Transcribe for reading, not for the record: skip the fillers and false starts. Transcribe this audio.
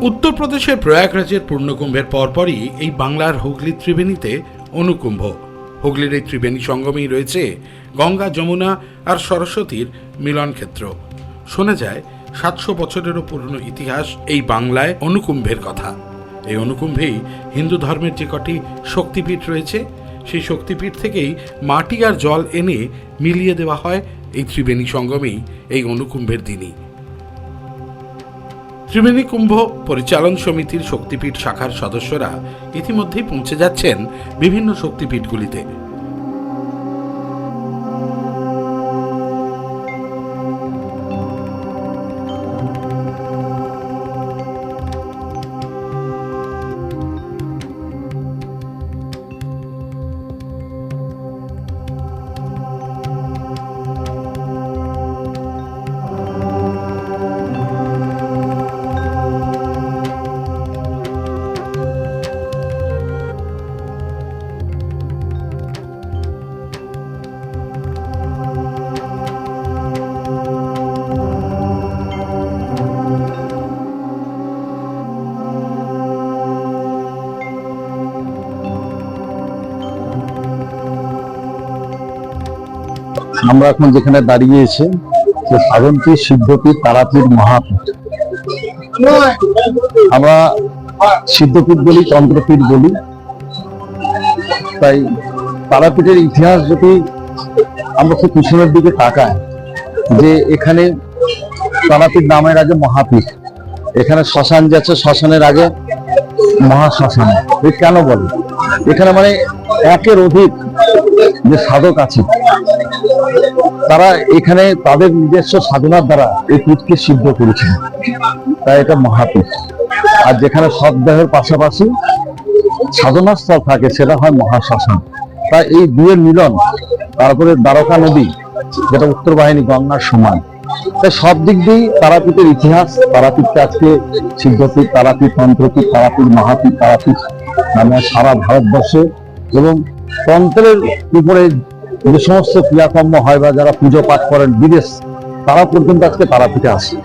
উত্তরপ্রদেশের প্রয়াগরাজের পূর্ণকুম্ভের পরপরই এই বাংলার হুগলি ত্রিবেণীতে অনুকুম্ভ। হুগলির এই ত্রিবেণী সঙ্গমেই রয়েছে গঙ্গা, যমুনা আর সরস্বতীর মিলনক্ষেত্র। শোনা যায় 700 বছরেরও পুরনো ইতিহাস এই বাংলায় অনুকুম্ভের কথা। এই অনুকুম্ভেই হিন্দু ধর্মের যে কটি শক্তিপীঠ রয়েছে, সেই শক্তিপীঠ থেকেই মাটি আর জল এনে মিলিয়ে দেওয়া হয় এই ত্রিবেণী সঙ্গমেই এই অনুকুম্ভের দিনই। ত্রিবেণী কুম্ভ পরিচালন সমিতির শক্তিপীঠ শাখার সদস্যরা ইতিমধ্যেই পৌঁছে যাচ্ছেন বিভিন্ন শক্তিপীঠগুলিতে। আমরা এখন যেখানে দাঁড়িয়েছি যে সাধনপীঠ, সিদ্ধপীঠ, তারাপীঠ, মহাপীঠ। আমরা সিদ্ধপীঠ বলি, তন্ত্রপীঠ বলি। তাই তারাপীঠের ইতিহাস যদি আমরা খুব পিছনের দিকে তাকাই, যে এখানে তারাপীঠ নামের আগে মহাপীঠ, এখানে শ্মশান যাচ্ছে, শ্মশানের আগে মহাশ্মশান। কেন বলে? এখানে মানে একের অধিক যে সাধক আছে, তারা এখানে তাদের নিজস্ব সাধনার দ্বারা এই পীঠকে সিদ্ধ করেছেন, তাই এটা মহাপীঠ। আর যেখানে সৎদেহের পাশাপাশি সাধনা স্থল থাকে, সেটা হয় মহাশ্মশান। তাই এই দুয়ের মিলন। তারপরে দ্বারকা নদী, যেটা উত্তর বাহিনী গঙ্গার সমান। তাই সব দিক দিয়েই তারাপীঠের ইতিহাস। তারাপীঠকে আজকে সিদ্ধপীঠ, তারাপীঠ, তন্ত্রপীঠ, তারাপীঠ, মহাপীঠ, তারাপীঠ নামে সারা ভারতবর্ষে এবং তন্ত্রের উপরে যে সমস্ত ক্রিয়াকর্ম হয় বা যারা পুজো পাঠ করেন বিদেশ, তারা পর্যন্ত আজকে তারাপীঠে আসে।